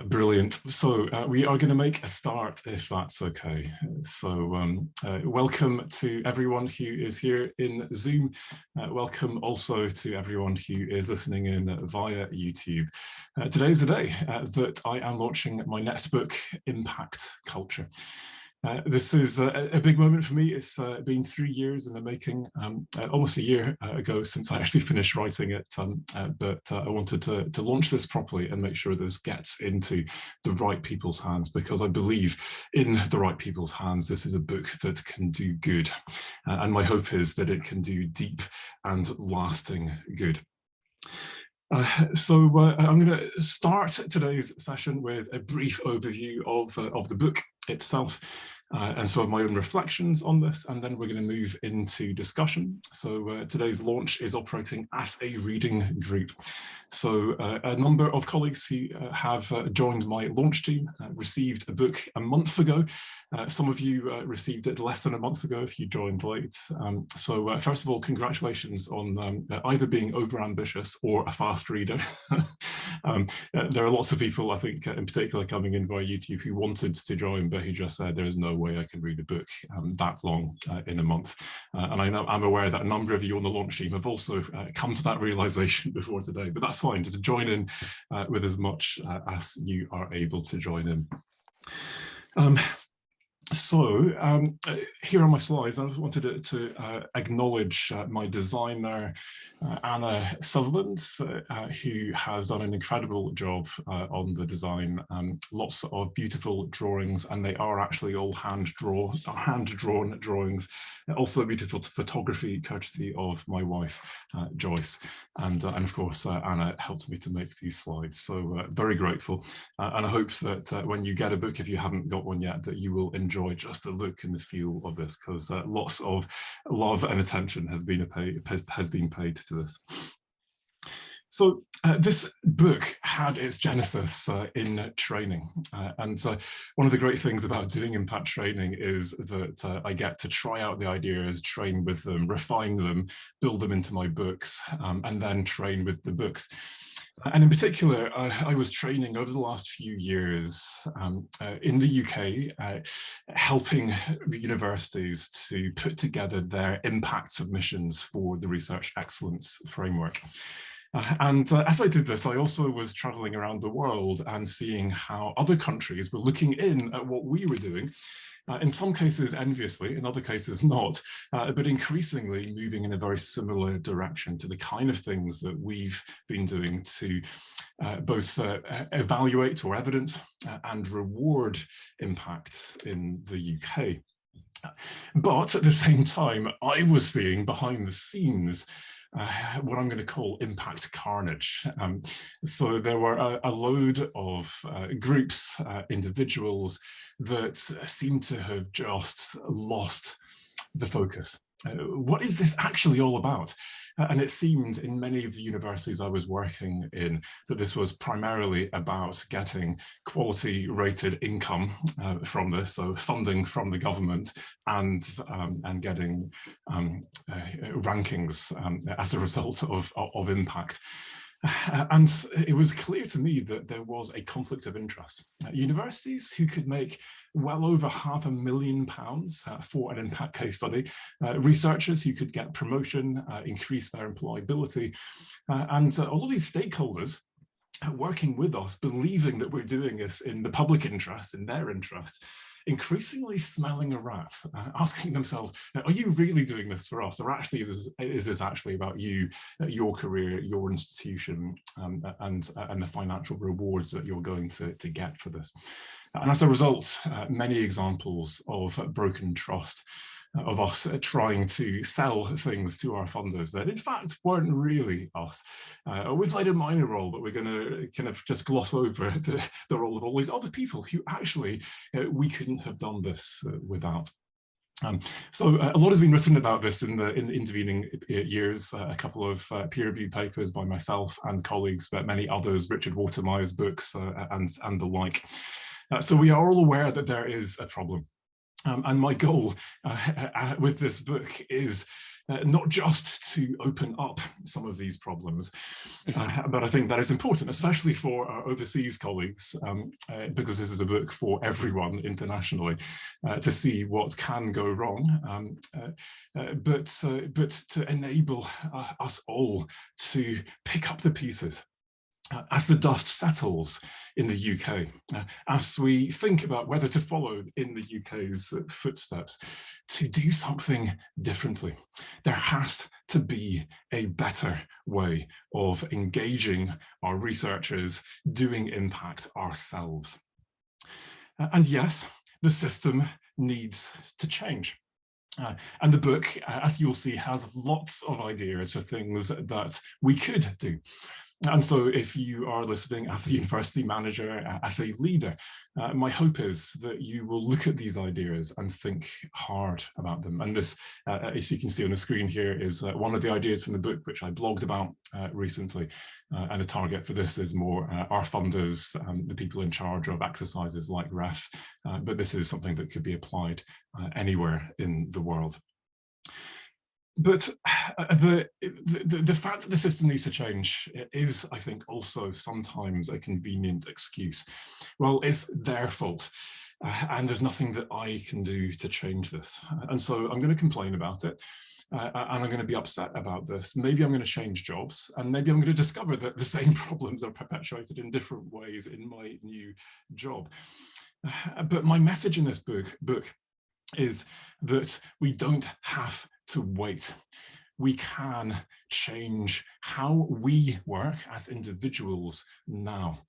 Brilliant. So we are going to make a start, if that's okay. So welcome to everyone who is here in Zoom. Welcome also to everyone who is listening in via YouTube. Today's the day that I am launching my next book, Impact Culture. This is a big moment for me. It's been 3 years in the making, almost a year ago since I actually finished writing it, but I wanted to launch this properly and make sure this gets into the right people's hands, because I believe in the right people's hands, this is a book that can do good. And my hope is that it can do deep and lasting good. So I'm going to start today's session with a brief overview of the book itself, and some of my own reflections on this, and then we're going to move into discussion. So today's launch is operating as a reading group. So a number of colleagues who have joined my launch team received a book a month ago. Some of you received it less than a month ago if you joined late. So first of all, congratulations on either being overambitious or a fast reader. There are lots of people, I think, in particular coming in via YouTube, who wanted to join, but who just said, there is no way I can read a book that long in a month. And I'm aware that a number of you on the launch team have also come to that realization before today, but that's fine. Just join in with as much as you are able to join in. So here are my slides. I just wanted to acknowledge my designer, Anna Sutherland, who has done an incredible job on the design. Lots of beautiful drawings, and they are actually all hand-drawn drawings. Also beautiful photography, courtesy of my wife, Joyce. And of course, Anna helped me to make these slides. So very grateful. And I hope that when you get a book, if you haven't got one yet, that you will enjoy just the look and the feel of this, because lots of love and attention has been paid to this. So this book had its genesis in training. And one of the great things about doing impact training is that I get to try out the ideas, train with them, refine them, build them into my books, and then train with the books. And in particular, I was training over the last few years in the UK, helping the universities to put together their impact submissions for the Research Excellence Framework. And as I did this, I also was traveling around the world and seeing how other countries were looking in at what we were doing. In some cases enviously, in other cases not, but increasingly moving in a very similar direction to the kind of things that we've been doing to both evaluate or evidence and reward impact in the UK. But at the same time, I was seeing behind the scenes what I'm going to call impact carnage. So there were a load of groups, individuals that seem to have just lost the focus. What is this actually all about? And it seemed in many of the universities I was working in that this was primarily about getting quality rated income from this, so funding from the government, and getting rankings as a result of impact. And it was clear to me that there was a conflict of interest. Universities who could make well over £500,000 for an impact case study, researchers who could get promotion, increase their employability, and all of these stakeholders working with us, believing that we're doing this in the public interest, in their interest, increasingly smelling a rat, asking themselves, are you really doing this for us? Or actually, is this actually about you, your career, your institution, and the financial rewards that you're going to get for this? And as a result, many examples of broken trust, of us trying to sell things to our funders that in fact weren't really us. We played a minor role, but we're going to kind of just gloss over the role of all these other people who actually we couldn't have done this without. So a lot has been written about this in the intervening years, a couple of peer-reviewed papers by myself and colleagues, but many others, Richard Watermeyer's books and the like. So we are all aware that there is a problem. And my goal with this book is not just to open up some of these problems, but I think that is important, especially for our overseas colleagues, because this is a book for everyone internationally, to see what can go wrong, but to enable us all to pick up the pieces as the dust settles in the UK, as we think about whether to follow in the UK's footsteps, to do something differently. There has to be a better way of engaging our researchers, doing impact ourselves. And yes, the system needs to change. And the book, as you'll see, has lots of ideas for things that we could do. And so if you are listening as a university manager, as a leader, my hope is that you will look at these ideas and think hard about them. And this, as you can see on the screen here, is one of the ideas from the book, which I blogged about recently. And the target for this is more our funders, the people in charge of exercises like REF. But this is something that could be applied anywhere in the world. But the fact that the system needs to change is, I think, also sometimes a convenient excuse. Well, it's their fault, and there's nothing that I can do to change this. And so I'm going to complain about it, and I'm going to be upset about this. Maybe I'm going to change jobs, and maybe I'm going to discover that the same problems are perpetuated in different ways in my new job. But my message in this book is that we don't have to wait. We can change how we work as individuals now.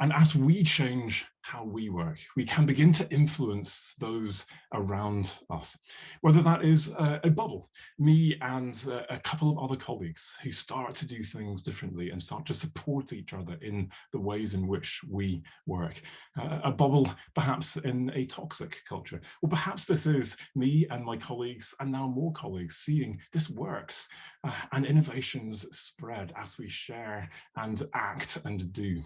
And as we change how we work, we can begin to influence those around us. Whether that is a bubble, me and a couple of other colleagues who start to do things differently and start to support each other in the ways in which we work. A bubble perhaps in a toxic culture, or perhaps this is me and my colleagues and now more colleagues seeing this works, and innovations spread as we share and act and do.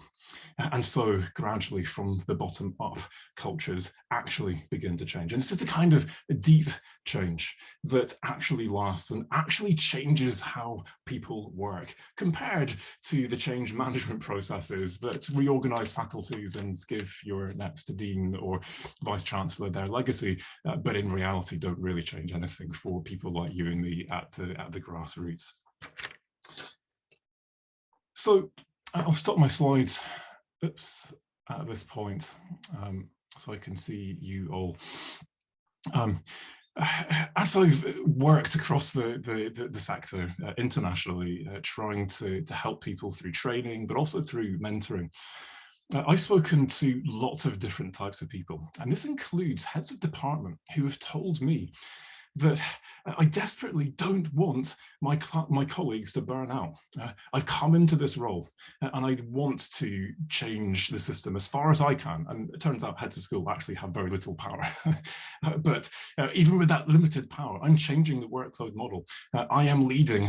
And so gradually from the bottom up, cultures actually begin to change. And this is the kind of deep change that actually lasts and actually changes how people work, compared to the change management processes that reorganize faculties and give your next dean or vice chancellor their legacy, but in reality don't really change anything for people like you and me at the grassroots. So I'll stop my slides at this point, so I can see you all. As I've worked across the sector internationally, trying to help people through training, but also through mentoring, I've spoken to lots of different types of people, and this includes heads of department who have told me that I desperately don't want my colleagues to burn out. I've come into this role and I want to change the system as far as I can. And it turns out heads of school actually have very little power. But even with that limited power, I'm changing the workload model. I am leading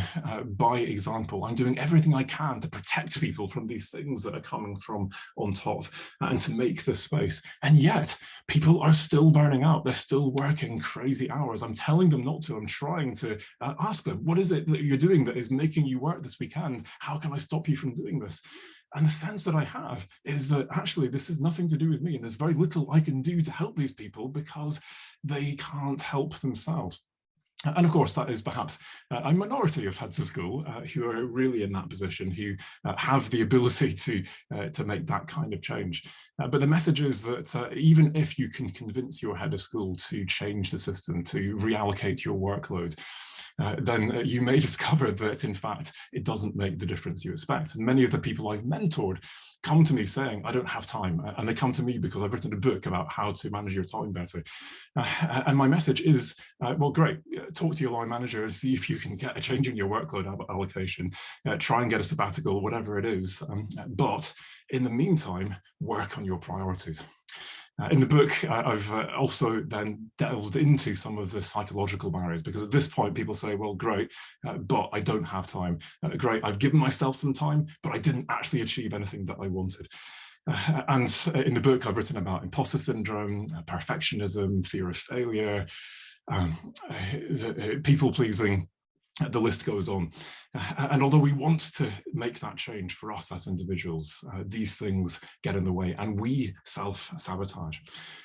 by example. I'm doing everything I can to protect people from these things that are coming from on top and to make this space. And yet people are still burning out. They're still working crazy hours. I'm telling them not to. I'm trying to ask them, what is it that you're doing that is making you work this weekend? How can I stop you from doing this? And the sense that I have is that actually this has nothing to do with me, and there's very little I can do to help these people because they can't help themselves. And of course, that is perhaps a minority of heads of school who are really in that position, who have the ability to make that kind of change. But the message is that even if you can convince your head of school to change the system, to reallocate your workload, then you may discover that, in fact, it doesn't make the difference you expect. And many of the people I've mentored come to me saying, I don't have time. And they come to me because I've written a book about how to manage your time better. And my message is, well, great, talk to your line manager and see if you can get a change in your workload allocation, try and get a sabbatical, whatever it is. But in the meantime, work on your priorities. In the book, I've also then delved into some of the psychological barriers, because at this point people say, well, great, but I don't have time. Great, I've given myself some time, but I didn't actually achieve anything that I wanted. And in the book, I've written about imposter syndrome, perfectionism, fear of failure, people pleasing, The list goes on. And although we want to make that change for us as individuals, these things get in the way and we self-sabotage.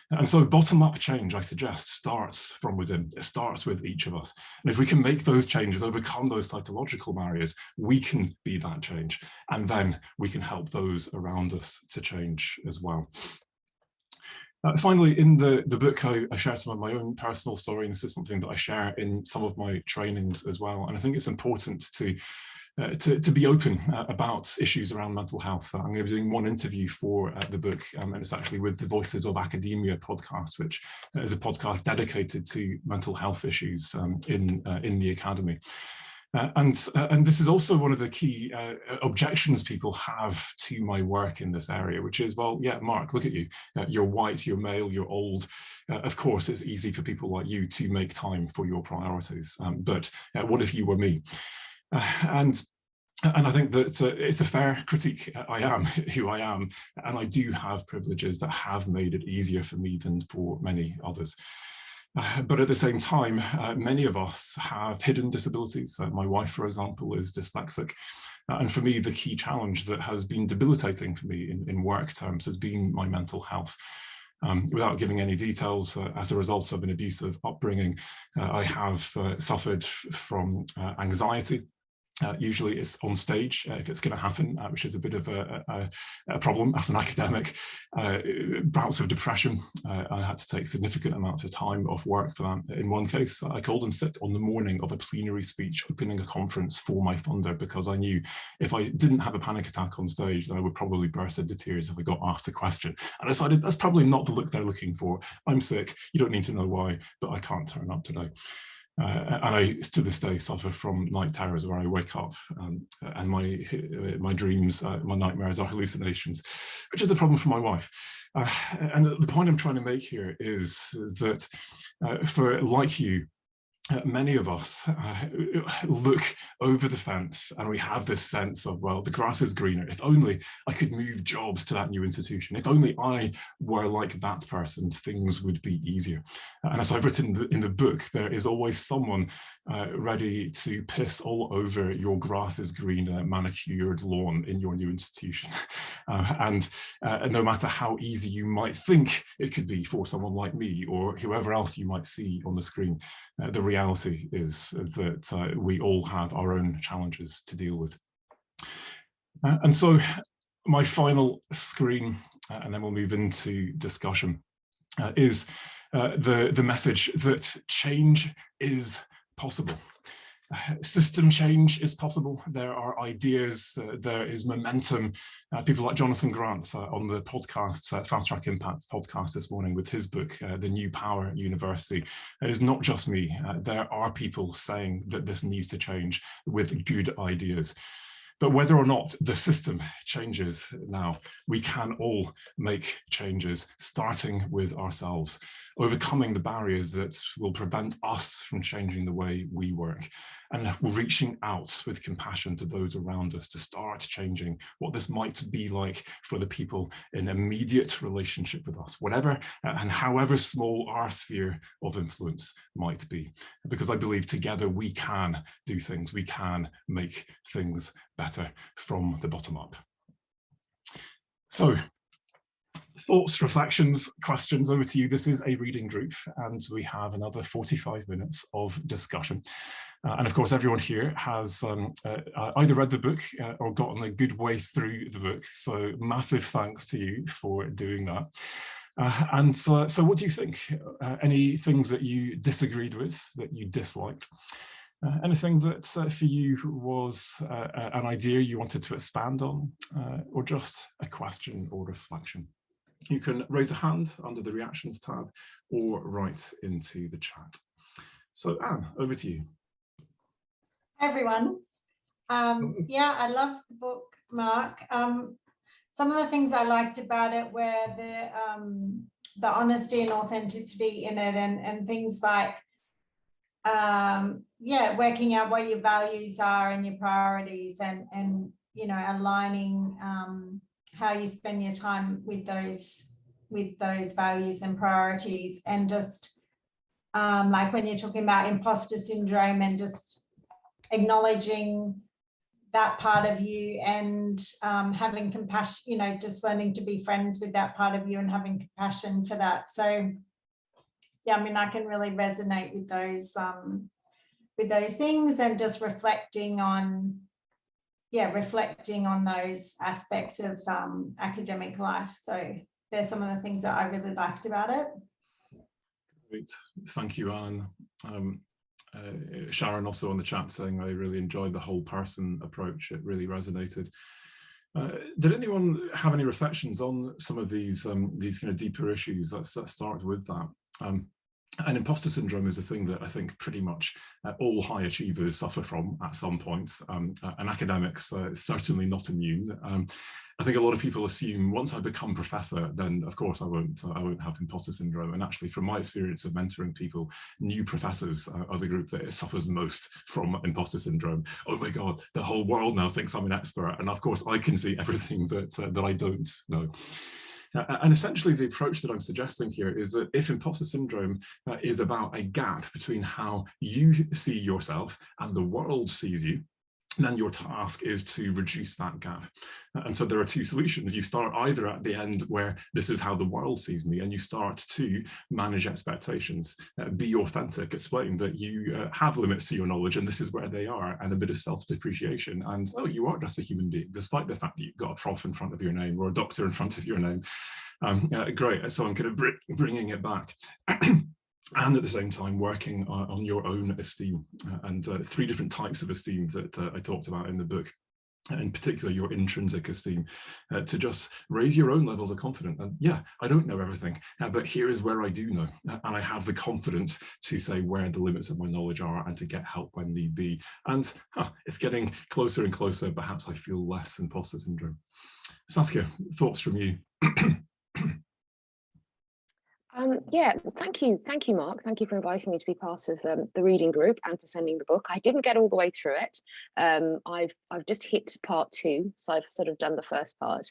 And so bottom-up change, I suggest, starts from within. It starts with each of us. And if we can make those changes, overcome those psychological barriers, we can be that change. And then we can help those around us to change as well. Finally, in the book, I share some of my own personal story, and this is something that I share in some of my trainings as well. And I think it's important to be open about issues around mental health. I'm going to be doing one interview for the book, and it's actually with the Voices of Academia podcast, which is a podcast dedicated to mental health issues in the academy. And this is also one of the key objections people have to my work in this area, which is, well, yeah, Mark, look at you. You're white, you're male, you're old. Of course, it's easy for people like you to make time for your priorities. But what if you were me? And I think that it's a fair critique. I am who I am, and I do have privileges that have made it easier for me than for many others. But at the same time, many of us have hidden disabilities. My wife, for example, is dyslexic. And for me, the key challenge that has been debilitating for me in work terms has been my mental health. Without giving any details, as a result of an abusive upbringing, I have suffered from anxiety. Usually it's on stage if it's going to happen, which is a bit of a problem as an academic. Bouts of depression. I had to take significant amounts of time off work for that. In one case, I called in sick on the morning of a plenary speech opening a conference for my funder, because I knew if I didn't have a panic attack on stage, then I would probably burst into tears if I got asked a question. And I decided that's probably not the look they're looking for. I'm sick. You don't need to know why, but I can't turn up today. And I, to this day, suffer from night terrors where I wake up and my dreams, my nightmares are hallucinations, which is a problem for my wife. And the point I'm trying to make here is that for like you, many of us look over the fence and we have this sense of, well, the grass is greener. If only I could move jobs to that new institution. If only I were like that person, things would be easier. And as I've written in the book, there is always someone ready to piss all over your grass is greener manicured lawn in your new institution. And no matter how easy you might think it could be for someone like me or whoever else you might see on the screen, the reality is that we all have our own challenges to deal with. And so my final screen, and then we'll move into discussion, is the message that change is possible. System change is possible. There are ideas, there is momentum. People like Jonathan Grant on the podcast, Fast Track Impact podcast this morning with his book, The New Power University. It is not just me. There are people saying that this needs to change with good ideas. But whether or not the system changes now, we can all make changes, starting with ourselves, overcoming the barriers that will prevent us from changing the way we work, and reaching out with compassion to those around us to start changing what this might be like for the people in immediate relationship with us, whatever and however small our sphere of influence might be. Because I believe together we can do things, we can make things better from the bottom up. So, thoughts, reflections, questions, over to you. This is a reading group and we have another 45 minutes of discussion. And of course, everyone here has either read the book or gotten a good way through the book. So massive thanks to you for doing that. So what do you think? Any things that you disagreed with, that you disliked? Anything that for you was an idea you wanted to expand on, or just a question or reflection? You can raise a hand under the reactions tab or write into the chat. So Anne, over to you. Hi everyone. Yeah, I love the book, Mark. Some of the things I liked about it were the honesty and authenticity in it, and things like yeah, working out what your values are and your priorities, and you know, aligning how you spend your time with those values and priorities, and just like when you're talking about imposter syndrome and just acknowledging that part of you and having compassion, you know, just learning to be friends with that part of you and having compassion for that. So yeah, I mean, I can really resonate with those things, and just reflecting on those aspects of academic life. So there's some of the things that I really liked about it. Great, thank you, Anne. Sharon also on the chat saying I really enjoyed the whole person approach. It really resonated. Did anyone have any reflections on some of these kind of deeper issues? Let's start with that. And imposter syndrome is a thing that I think pretty much all high achievers suffer from at some points, and academics certainly not immune. I think a lot of people assume once I become professor, then of course I won't have imposter syndrome. And actually, from my experience of mentoring people, new professors are the group that suffers most from imposter syndrome. Oh my God, the whole world now thinks I'm an expert, and of course I can see everything that I don't know. And essentially the approach that I'm suggesting here is that if imposter syndrome is about a gap between how you see yourself and the world sees you, then your task is to reduce that gap. And so there are two solutions. You start either at the end where this is how the world sees me, and you start to manage expectations, be authentic, explain that you have limits to your knowledge and this is where they are, and a bit of self-depreciation. And oh, you are just a human being, despite the fact that you've got a prof in front of your name or a doctor in front of your name. Great, so I'm kind of bringing it back. And at the same time working on your own esteem, and three different types of esteem that I talked about in the book, in particular your intrinsic esteem, to just raise your own levels of confidence. And yeah, I don't know everything, but here is where I do know, and I have the confidence to say where the limits of my knowledge are and to get help when need be. And it's getting closer and closer. Perhaps I feel less imposter syndrome. Saskia, thoughts from you? Yeah, thank you, Mark. Thank you for inviting me to be part of the reading group and for sending the book. I didn't get all the way through it. I've just hit part 2, so I've sort of done the first part,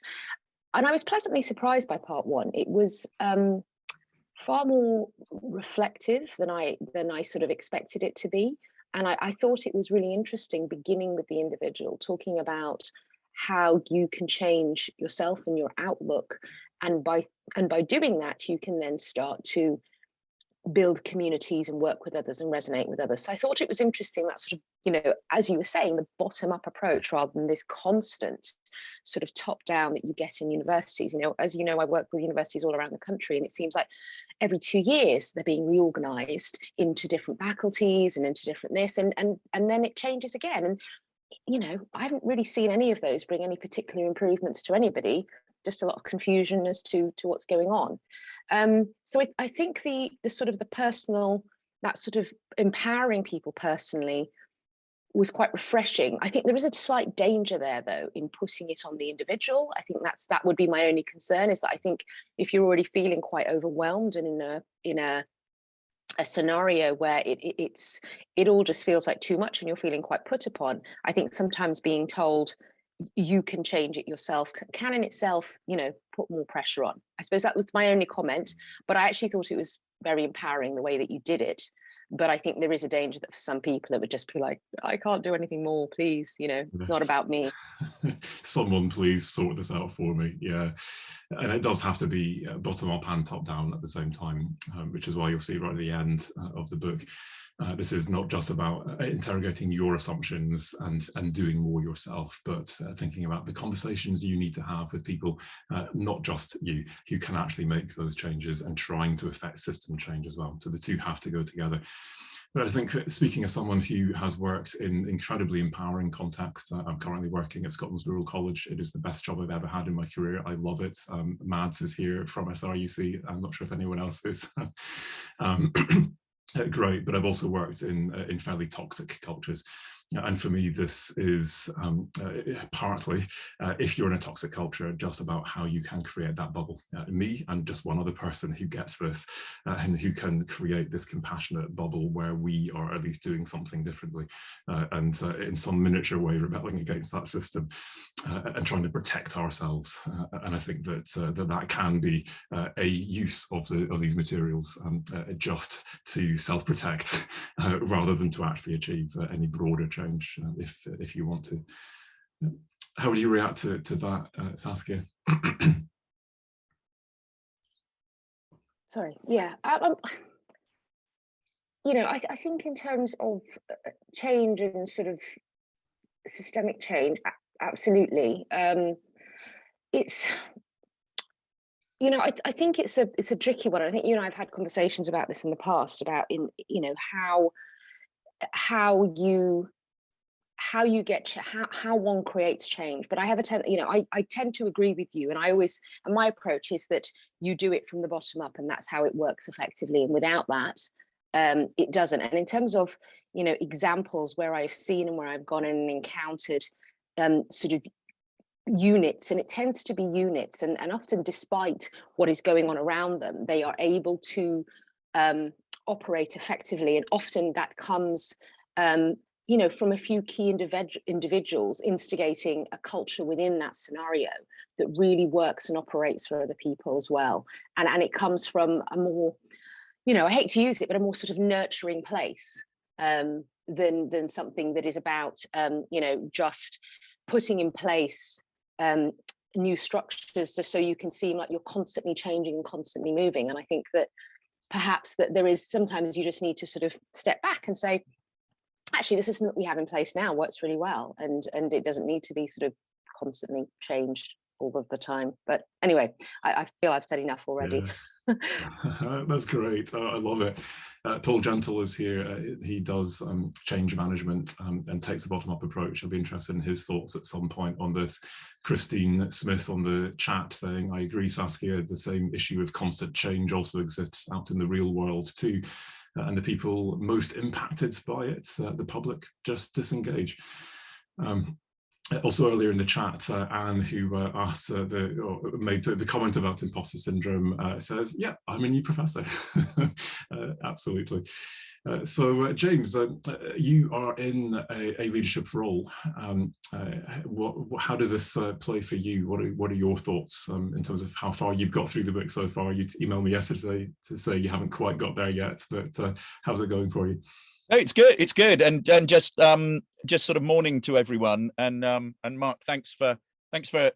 and I was pleasantly surprised by part 1. It was far more reflective than I sort of expected it to be, and I thought it was really interesting, beginning with the individual, talking about how you can change yourself and your outlook. And by doing that, you can then start to build communities and work with others and resonate with others. So I thought it was interesting, that sort of, you know, as you were saying, the bottom-up approach rather than this constant sort of top-down that you get in universities. You know, as you know, I work with universities all around the country, and it seems like every 2 years they're being reorganized into different faculties and into different this, and then it changes again. And, you know, I haven't really seen any of those bring any particular improvements to anybody. Just a lot of confusion as to what's going on. So I think the sort of the personal, that sort of empowering people personally was quite refreshing. I think there is a slight danger there, though, in putting it on the individual. I think that would be my only concern, is that I think if you're already feeling quite overwhelmed and in a scenario where it all just feels like too much and you're feeling quite put upon, I think sometimes being told you can change it yourself can in itself, you know, put more pressure on. I suppose that was my only comment, but I actually thought it was very empowering the way that you did it. But I think there is a danger that for some people it would just be like, I can't do anything more, please, you know, it's not about me. Someone please sort this out for me. Yeah, and it does have to be bottom up and top down at the same time, which is why you'll see right at the end of the book, this is not just about interrogating your assumptions and doing more yourself, but thinking about the conversations you need to have with people, not just you, who can actually make those changes, and trying to affect system change as well. So the two have to go together. But I think, speaking as someone who has worked in incredibly empowering contexts, I'm currently working at Scotland's Rural College. It is the best job I've ever had in my career. I love it. Mads is here from SRUC. I'm not sure if anyone else is. Great, but I've also worked in fairly toxic cultures. And for me, this is partly, if you're in a toxic culture, just about how you can create that bubble. Me and just one other person who gets this, and who can create this compassionate bubble where we are at least doing something differently, and in some miniature way rebelling against that system, and trying to protect ourselves. And I think that that can be a use of these materials, just to self-protect, rather than to actually achieve any broader change. change if you want to. How would you react to that, Saskia? Sorry, yeah. You know, I think in terms of change and sort of systemic change, absolutely. It's, you know, I think it's a tricky one. I think you and I have had conversations about this in the past about you know, how one creates change. But I have I tend to agree with you, and my approach is that you do it from the bottom up, and that's how it works effectively. And without that, it doesn't. And in terms of, you know, examples where I've seen and where I've gone in and encountered sort of units, and it tends to be units, and often despite what is going on around them, they are able to operate effectively, and often that comes you know, from a few key individuals instigating a culture within that scenario that really works and operates for other people as well. And it comes from a more, you know, I hate to use it, but a more sort of nurturing place than something that is about, you know, just putting in place new structures just so you can seem like you're constantly changing and constantly moving. And I think that perhaps that there is sometimes you just need to sort of step back and say, actually, the system that we have in place now works really well, and it doesn't need to be sort of constantly changed all of the time. But anyway, I feel I've said enough already. Yes. That's great. I love it. Paul Gentle is here. He does change management and takes a bottom-up approach. I'll be interested in his thoughts at some point on this. Christine Smith on the chat saying, I agree, Saskia, the same issue of constant change also exists out in the real world too. And the people most impacted by it, the public, just disengage. Also earlier in the chat, Anne, who asked made the comment about imposter syndrome, says, yeah, I'm a new professor. Absolutely. So James, you are in a leadership role. How does this play for you? What are your thoughts in terms of how far you've got through the book so far? You emailed me yesterday to say you haven't quite got there yet, but how's it going for you? No, it's good. It's good, and just sort of morning to everyone. And Mark, thanks for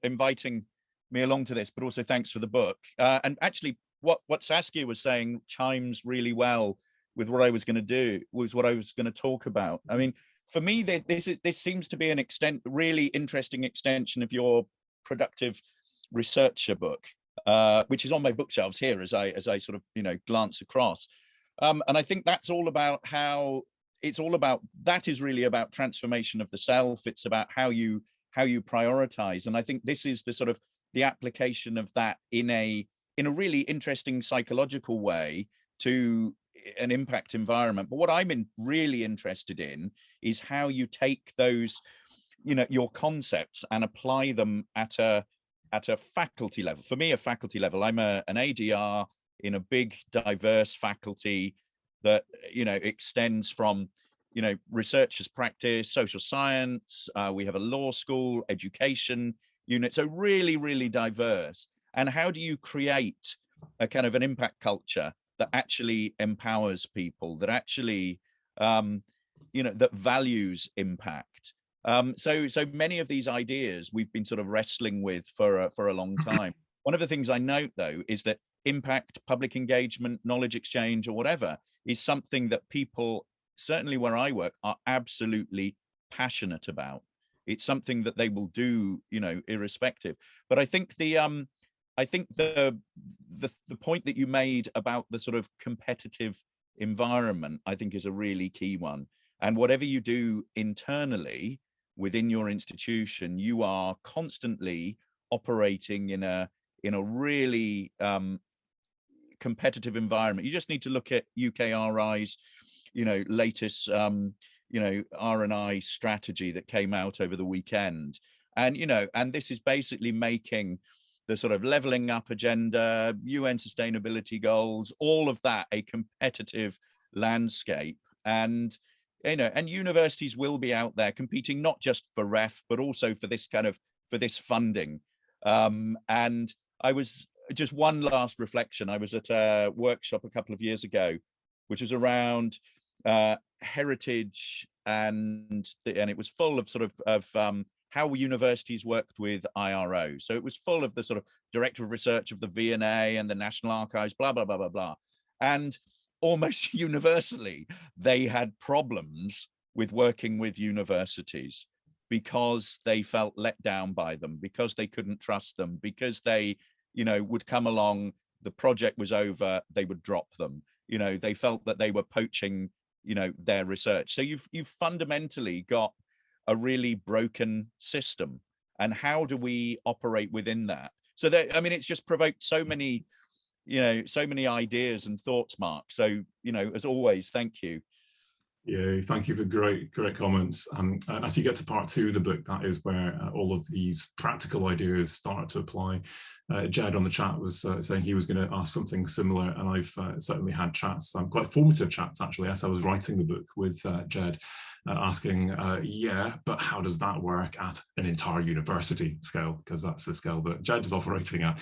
inviting me along to this, but also thanks for the book. And actually, what Saskia was saying chimes really well with what I was going to do, was what I was going to talk about. I mean, for me, this seems to be an really interesting extension of your productive researcher book, which is on my bookshelves here as I sort of, you know, glance across. And I think that's all about that is really about transformation of the self. It's about how you prioritize. And I think this is the sort of the application of that in a really interesting psychological way to an impact environment. But what I'm really interested in is how you take those, you know, your concepts and apply them at a faculty level. For me, a faculty level, I'm an ADR in a big, diverse faculty that, you know, extends from, you know, researchers practice, social science. We have a law school, education unit. So really, really diverse. And how do you create a kind of an impact culture that actually empowers people, that actually, you know, that values impact? So many of these ideas we've been sort of wrestling with for a long time. One of the things I note, though, is that impact, public engagement, knowledge exchange, or whatever, is something that people, certainly where I work, are absolutely passionate about. It's something that they will do, you know, irrespective. But I think the point that you made about the sort of competitive environment, I think, is a really key one. And whatever you do internally within your institution, you are constantly operating in a really competitive environment. You just need to look at UKRI's, you know, latest, you know, R&I strategy that came out over the weekend. And, you know, and this is basically making the sort of leveling up agenda, UN sustainability goals, all of that a competitive landscape. And, you know, and universities will be out there competing not just for ref, but also for this kind of, for this funding. And I was, just one last reflection, I was at a workshop a couple of years ago, which was around heritage and it was full of sort of how universities worked with IRO. So it was full of the sort of director of research of the V&A and the National Archives, blah, blah, blah, blah, blah. And almost universally, they had problems with working with universities because they felt let down by them, because they couldn't trust them, because they, you know, would come along, the project was over, they would drop them. You know, they felt that they were poaching, you know, their research. So you've fundamentally got a really broken system. And how do we operate within that? So that, I mean, it's just provoked so many, you know, so many ideas and thoughts, Mark. So, you know, as always, thank you. Yeah, thank you for great comments. As you get to part 2 of the book, that is where all of these practical ideas start to apply. Jed on the chat was saying he was going to ask something similar, and I've certainly had chats, quite formative chats actually, as I was writing the book with Jed, asking, yeah, but how does that work at an entire university scale? Because that's the scale that Jed is operating at.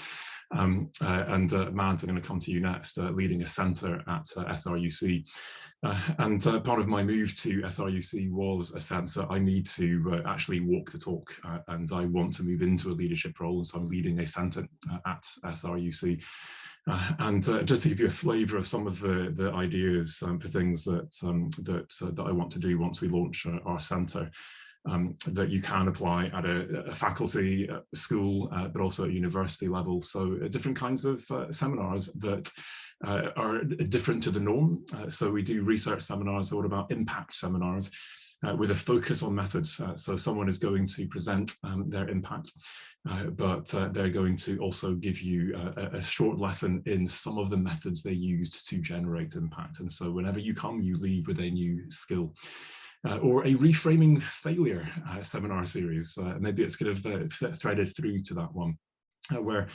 Mads, I'm going to come to you next, leading a centre at SRUC. And part of my move to SRUC was a sense that I need to actually walk the talk, and I want to move into a leadership role, and so I'm leading a centre at SRUC. And just to give you a flavour of some of the ideas for things that that I want to do once we launch our centre, that you can apply at a faculty, school, but also at university level. So different kinds of seminars that are different to the norm. So we do research seminars, what about impact seminars, with a focus on methods. So someone is going to present their impact, but they're going to also give you a short lesson in some of the methods they used to generate impact. And so whenever you come, you leave with a new skill. Or a reframing failure seminar series. Maybe it's kind of threaded through to that one, where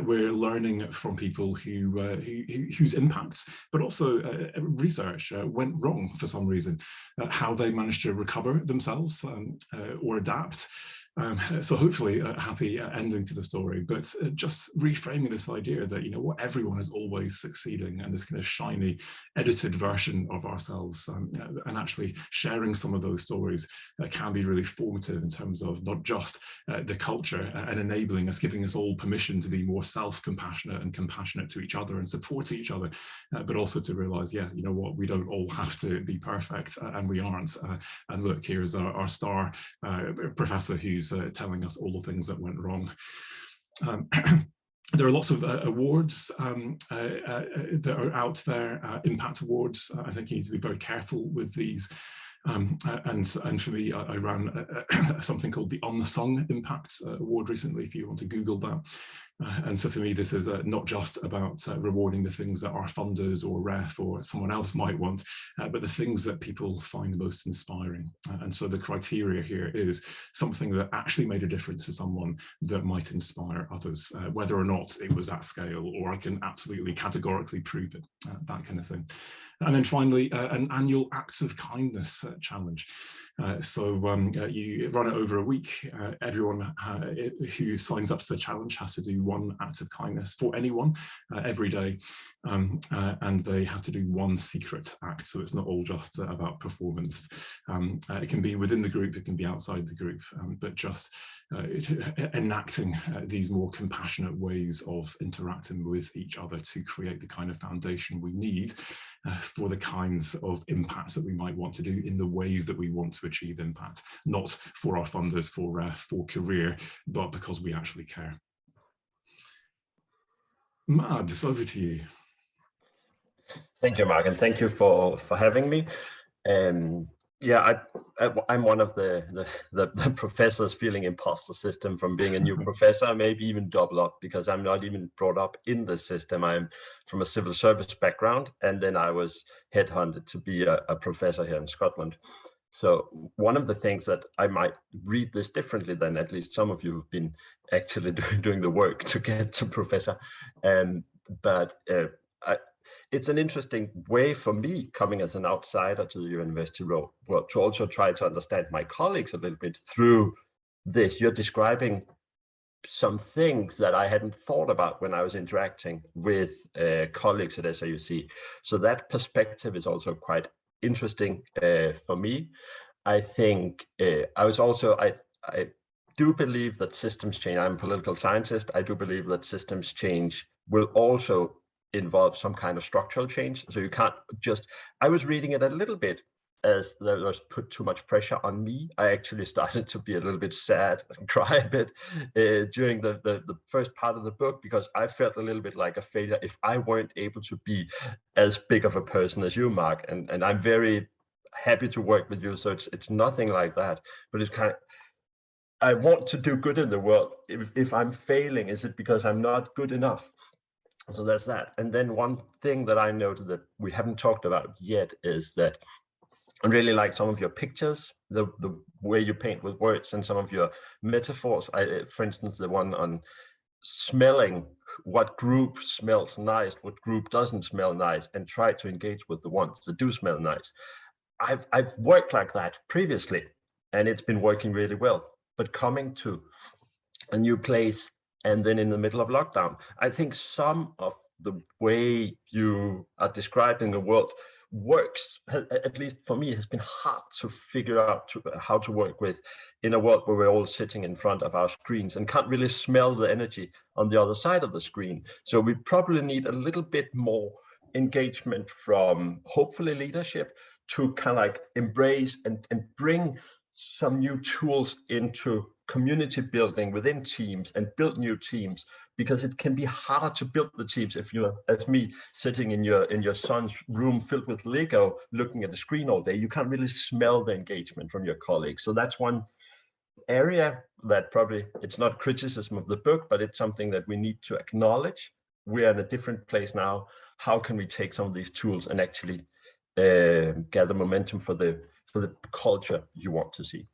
we're learning from people whose impacts, but also research went wrong for some reason, how they managed to recover themselves or adapt. So hopefully a happy ending to the story, but just reframing this idea that, you know what, everyone is always succeeding, and this kind of shiny edited version of ourselves, and actually sharing some of those stories can be really formative in terms of not just the culture and enabling us, giving us all permission to be more self-compassionate and compassionate to each other and support each other, but also to realize, yeah, you know what, we don't all have to be perfect, and we aren't. And look, here's our star professor who's telling us all the things that went wrong. There are lots of awards that are out there, impact awards. I think you need to be very careful with these. And for me, I ran something called the Unsung Impact Award recently, if you want to Google that. And so for me, this is not just about rewarding the things that our funders or REF or someone else might want, but the things that people find most inspiring. And so the criteria here is something that actually made a difference to someone that might inspire others, whether or not it was at scale, or I can absolutely categorically prove it, that kind of thing. And then finally, an annual Acts of Kindness challenge. So you run it over a week. Everyone who signs up to the challenge has to do one act of kindness for anyone every day, and they have to do one secret act. So it's not all just about performance. It can be within the group, it can be outside the group, but just enacting these more compassionate ways of interacting with each other to create the kind of foundation we need for the kinds of impacts that we might want to do in the ways that we want to achieve impact, not for our funders, for career, but because we actually care. Mads, over to you. Thank you, Mark, and thank you for having me. Yeah, I'm one of the professors feeling imposter system from being a new professor, maybe even double up, because I'm not even brought up in the system. I'm from a civil service background, and then I was headhunted to be a professor here in Scotland. So one of the things that I might read this differently than at least some of you have been actually doing the work to get to professor, but it's an interesting way for me coming as an outsider to the university role, well, to also try to understand my colleagues a little bit through this. You're describing some things that I hadn't thought about when I was interacting with colleagues at SRUC. So that perspective is also quite interesting for me. I think I do believe that systems change. I'm a political scientist. I do believe that systems change will also involve some kind of structural change. So you can't just, I was reading it a little bit as there was put too much pressure on me. I actually started to be a little bit sad and cry a bit during the first part of the book, because I felt a little bit like a failure if I weren't able to be as big of a person as you, Mark. And I'm very happy to work with you. So it's nothing like that, but it's kind of, I want to do good in the world. If I'm failing, is it because I'm not good enough? So that's that. And then one thing that I noted that we haven't talked about yet is that I really like some of your pictures, the way you paint with words, and some of your metaphors. For instance, the one on smelling, what group smells nice, what group doesn't smell nice, and try to engage with the ones that do smell nice. I've worked like that previously, and it's been working really well. But coming to a new place and then in the middle of lockdown, I think some of the way you are describing the world works, at least for me, has been hard to figure out how to work with in a world where we're all sitting in front of our screens and can't really smell the energy on the other side of the screen. So we probably need a little bit more engagement from hopefully leadership to kind of like embrace and bring some new tools into community building within teams and build new teams, because it can be harder to build the teams if you're, as me, sitting in your son's room filled with Lego looking at the screen all day. You can't really smell the engagement from your colleagues. So that's one area that probably, it's not criticism of the book, but it's something that we need to acknowledge. We're in a different place now. How can we take some of these tools and actually gather momentum for the culture you want to see?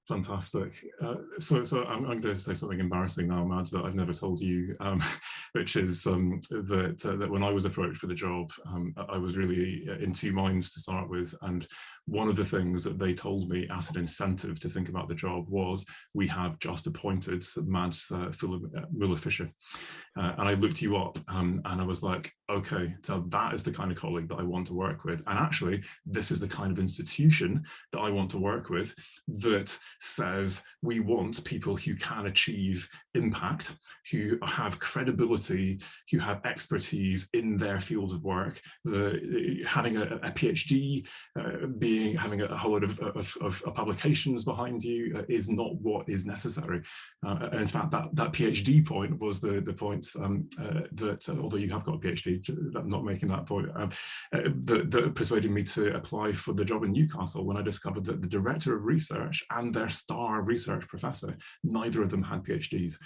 Fantastic. So I'm going to say something embarrassing now, Mads, that I've never told you, which is that when I was approached for the job, I was really in two minds to start with. And one of the things that they told me as an incentive to think about the job was, we have just appointed Mads Müller-Fischer. And I looked you up and I was like, okay, so that is the kind of colleague that I want to work with. And actually, this is the kind of institution that I want to work with, that says we want people who can achieve impact, who have credibility, who have expertise in their field of work. Having a PhD, having a whole lot of publications behind you is not what is necessary. And in fact, that PhD point was the points that, although you have got a PhD, I'm not making that point, that persuaded me to apply for the job in Newcastle, when I discovered that the director of research and their star research professor, neither of them had PhDs,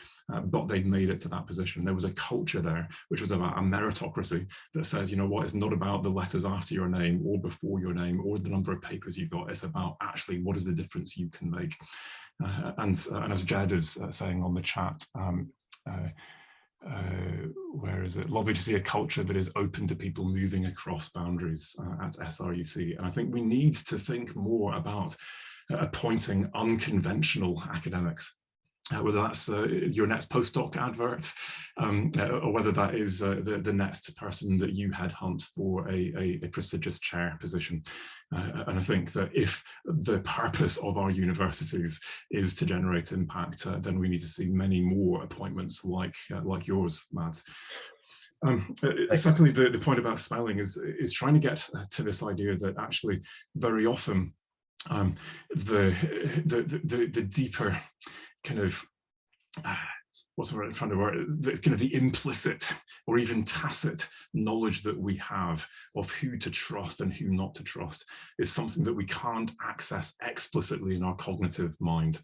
but they'd made it to that position. There was a culture there which was about a meritocracy that says, you know what, it's not about the letters after your name or before your name or the number of papers you've got. It's about actually what is the difference you can make. And as Jed is saying on the chat, where is it? Lovely to see a culture that is open to people moving across boundaries at SRUC. And I think we need to think more about appointing unconventional academics. Whether that's your next postdoc advert, or whether that is the next person that you headhunt for a prestigious chair position. And I think that if the purpose of our universities is to generate impact, then we need to see many more appointments like yours, Mads. Secondly, the point about smelling is trying to get to this idea that actually very often the deeper kind of what's the word I'm trying to word, kind of the implicit or even tacit knowledge that we have of who to trust and who not to trust is something that we can't access explicitly in our cognitive mind.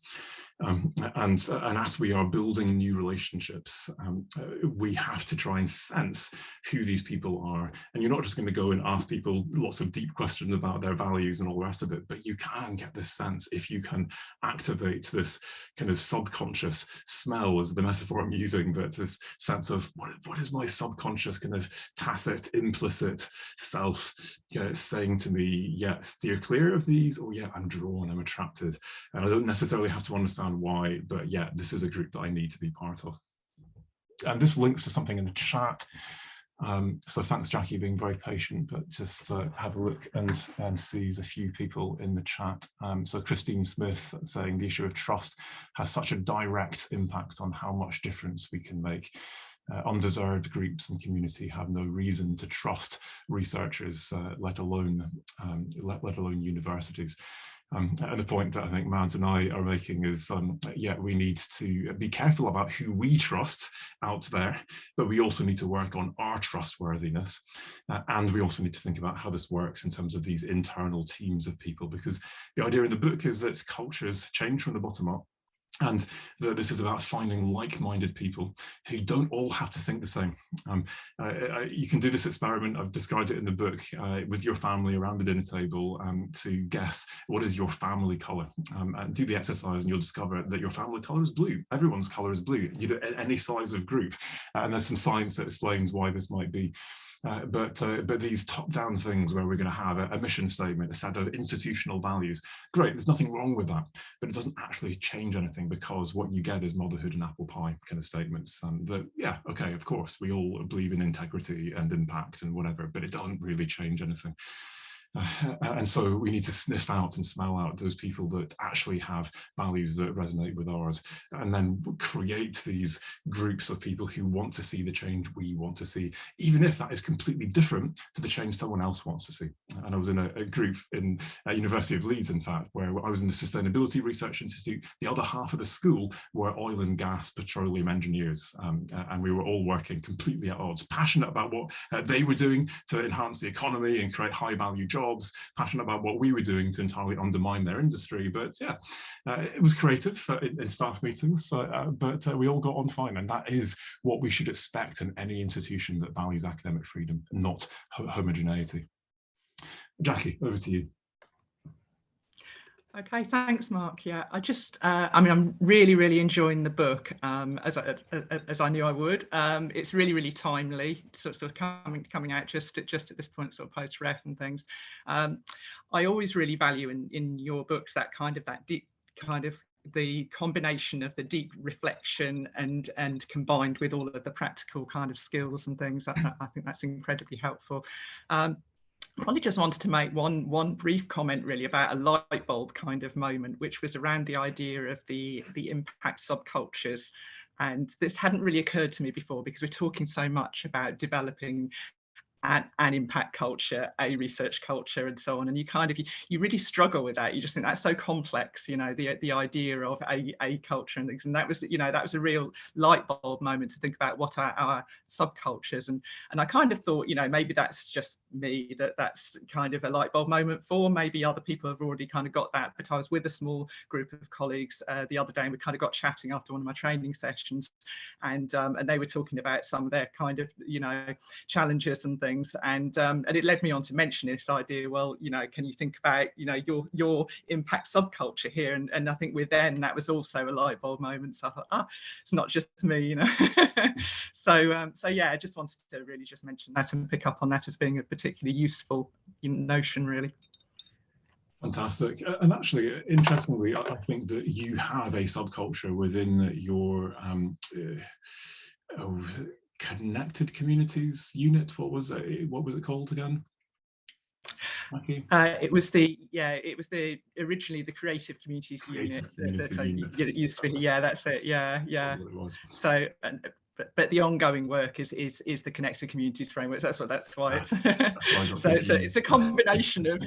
And as we are building new relationships, we have to try and sense who these people are. And you're not just going to go and ask people lots of deep questions about their values and all the rest of it, but you can get this sense if you can activate this kind of subconscious smell, is the metaphor I'm using, but this sense of what is my subconscious kind of tacit, implicit self saying to me, yeah, steer clear of these, or yeah, I'm drawn, I'm attracted. And I don't necessarily have to understand why, but yeah, this is a group that I need to be part of. And this links to something in the chat So thanks, Jackie, being very patient, but just have a look and sees a few people in the chat. So Christine Smith saying the issue of trust has such a direct impact on how much difference we can make. Undeserved groups and community have no reason to trust researchers, let alone universities. And the point that I think Mads and I are making is, yeah, we need to be careful about who we trust out there, but we also need to work on our trustworthiness. And we also need to think about how this works in terms of these internal teams of people, because the idea in the book is that cultures change from the bottom up. And that this is about finding like-minded people who don't all have to think the same. You can do this experiment, I've described it in the book, with your family around the dinner table to guess what is your family colour. And do the exercise and you'll discover that your family colour is blue. Everyone's colour is blue, you do any size of group. And there's some science that explains why this might be. But these top-down things where we're going to have a mission statement, a set of institutional values, great, there's nothing wrong with that, but it doesn't actually change anything, because what you get is motherhood and apple pie kind of statements. That, yeah, okay, of course, we all believe in integrity and impact and whatever, but it doesn't really change anything. And so we need to sniff out and smell out those people that actually have values that resonate with ours, and then create these groups of people who want to see the change we want to see, even if that is completely different to the change someone else wants to see. And I was in a group in University of Leeds, in fact, where I was in the Sustainability Research Institute. The other half of the school were oil and gas petroleum engineers, and we were all working completely at odds, passionate about what they were doing to enhance the economy and create high value jobs, passionate about what we were doing to entirely undermine their industry. But yeah, it was creative in staff meetings, but we all got on fine, and that is what we should expect in any institution that values academic freedom, not homogeneity. Jackie, over to you. Okay, thanks, Mark. Yeah, I just, I mean, I'm really enjoying the book, as I knew I would. It's really timely, sort of coming out just at this point, sort of post-ref and things. I always really value in your books that deep kind of the combination of the deep reflection and combined with all of the practical kind of skills and things. I think that's incredibly helpful. I probably just wanted to make one brief comment really about a light bulb kind of moment, which was around the idea of the impact subcultures. And this hadn't really occurred to me before, because we're talking so much about developing an impact culture, a research culture, and so on, and you really struggle with that. You just think that's so complex, you know, the idea of a culture and things. And that was, you know, that was a real light bulb moment to think about what are our subcultures. And I kind of thought, you know, maybe that's just me, that's kind of a light bulb moment for. Maybe other people have already kind of got that. But I was with a small group of colleagues the other day, and we kind of got chatting after one of my training sessions, and they were talking about some of their kind of, you know, challenges and things. And it led me on to mention this idea, well, you know, can you think about, you know, your impact subculture here? And I think with then that was also a light bulb moment. So I thought, it's not just me, you know. So yeah, I just wanted to really just mention that and pick up on that as being a particularly useful notion, really. Fantastic. And actually, interestingly, I think that you have a subculture within your connected communities unit. What was it called again? It was originally the creative communities unit. It used to be. Yeah, that's it. Yeah. So, but the ongoing work is the connected communities framework. That's why it's. So it's a combination of.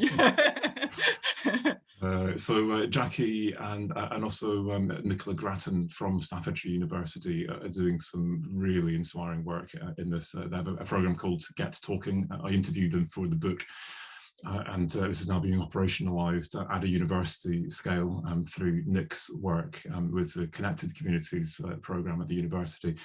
So Jackie and also Nicola Grattan from Staffordshire University are doing some really inspiring work in this. They have a program called Get Talking. I interviewed them for the book. And this is now being operationalised at a university scale through Nick's work with the Connected Communities programme at the university.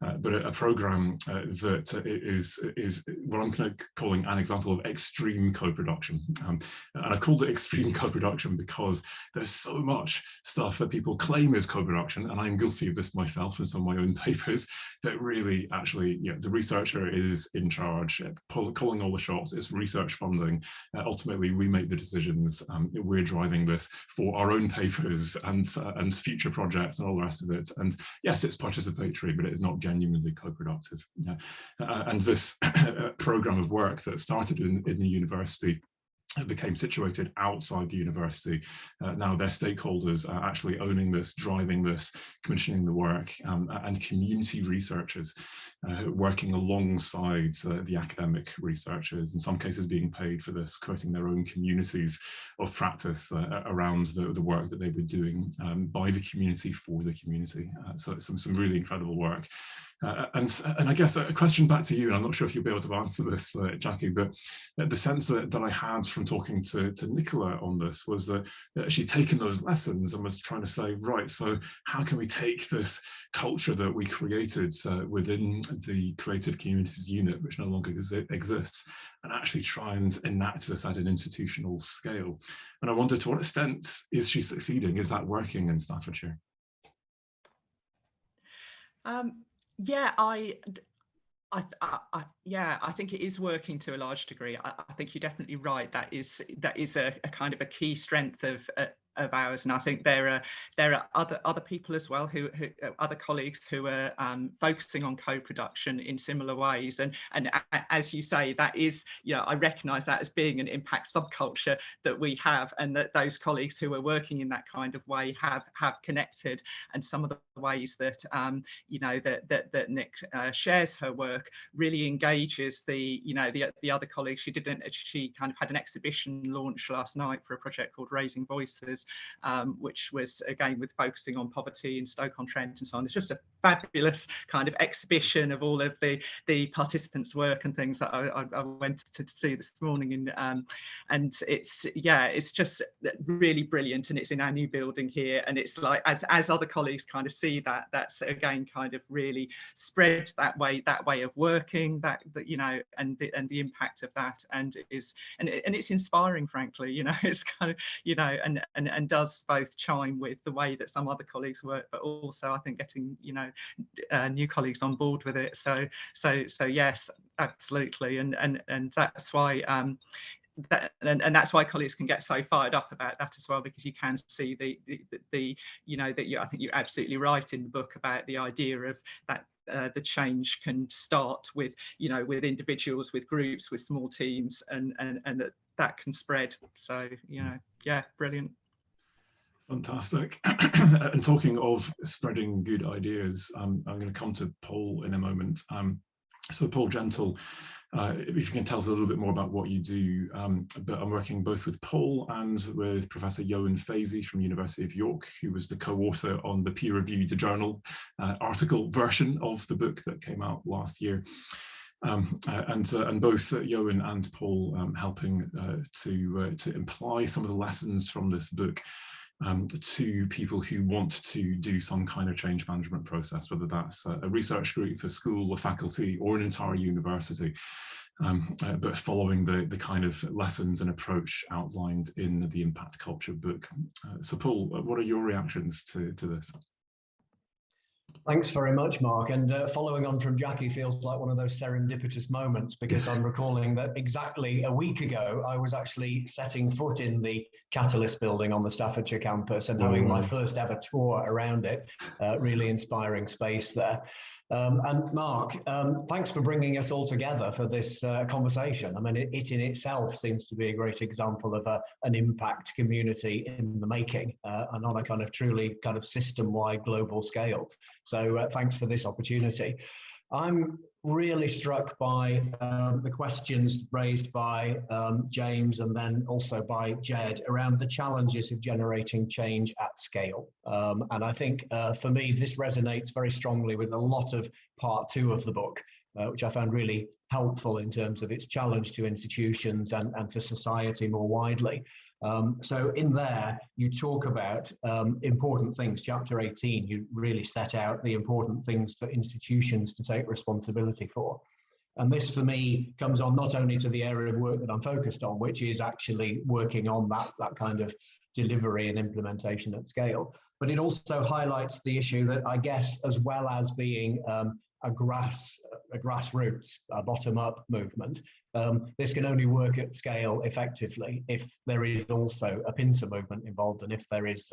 But a programme that is what I'm kind of calling an example of extreme co-production. And I've called it extreme co-production because there's so much stuff that people claim is co-production, and I'm guilty of this myself in some of my own papers, that really actually, the researcher is in charge, calling all the shots. It's research funding. Ultimately, we make the decisions. We're driving this for our own papers and future projects and all the rest of it. And yes, it's participatory, but it is not genuinely co-productive. And this program of work that started in the university became situated outside the university. Now their stakeholders are actually owning this, driving this, commissioning the work, and community researchers working alongside the academic researchers, in some cases being paid for this, creating their own communities of practice around the work that they were doing by the community for the community. So some really incredible work. And I guess a question back to you, and I'm not sure if you'll be able to answer this, Jackie, but the sense that I had from talking to Nicola on this was that she'd taken those lessons and was trying to say, right, so how can we take this culture that we created within the Creative Communities Unit, which no longer exists, and actually try and enact this at an institutional scale? And I wonder, to what extent is she succeeding? Is that working in Staffordshire? Yeah, I think it is working to a large degree. I think you're definitely right. That is a kind of a key strength of ours, and I think there are other people as well who other colleagues who are focusing on co-production in similar ways. And as you say, that is, I recognise that as being an impact subculture that we have, and that those colleagues who are working in that kind of way have connected. And some of the ways that that Nick shares her work really engages the other colleagues. She kind of had an exhibition launch last night for a project called Raising Voices, which was again with focusing on poverty in Stoke-on-Trent and so on. It's just a fabulous kind of exhibition of all of the participants' work and things that I went to see this morning. And it's just really brilliant, and it's in our new building here. And it's like as other colleagues kind of see that's again kind of really spread that way of working, and the impact of that, and it's inspiring, frankly. It's kind of and does both chime with the way that some other colleagues work, but also I think getting new colleagues on board with it. So yes, absolutely, and that's why that's why colleagues can get so fired up about that as well, because you can see I think you're absolutely right in the book about the idea of that. The change can start with individuals, with groups, with small teams, and that can spread. So yeah, brilliant. Fantastic. And talking of spreading good ideas, I'm going to come to Paul in a moment. So Paul Gentle, if you can tell us a little bit more about what you do, but I'm working both with Paul and with Professor Johan Fazy from the University of York, who was the co-author on the peer-reviewed journal article version of the book that came out last year. And both Johan and Paul helping to imply some of the lessons from this book to people who want to do some kind of change management process, whether that's a research group, a school, a faculty, or an entire university, but following the kind of lessons and approach outlined in the Impact Culture book. So Paul, what are your reactions to this? Thanks very much, Mark. And following on from Jackie feels like one of those serendipitous moments, because I'm recalling that exactly a week ago, I was actually setting foot in the Catalyst building on the Staffordshire campus and having my first ever tour around it. Really inspiring space there. And Mark, thanks for bringing us all together for this conversation. I mean, it in itself seems to be a great example of an impact community in the making, and on a kind of truly kind of system-wide global scale. So thanks for this opportunity. I'm really struck by the questions raised by James and then also by Jed around the challenges of generating change at scale. And I think for me, this resonates very strongly with a lot of part 2 of the book, which I found really helpful in terms of its challenge to institutions and to society more widely. So in there, you talk about important things. Chapter 18, you really set out the important things for institutions to take responsibility for. And this for me comes on not only to the area of work that I'm focused on, which is actually working on that kind of delivery and implementation at scale, but it also highlights the issue that I guess, as well as being a grassroots, a bottom-up movement, this can only work at scale effectively if there is also a pincer movement involved, and if there is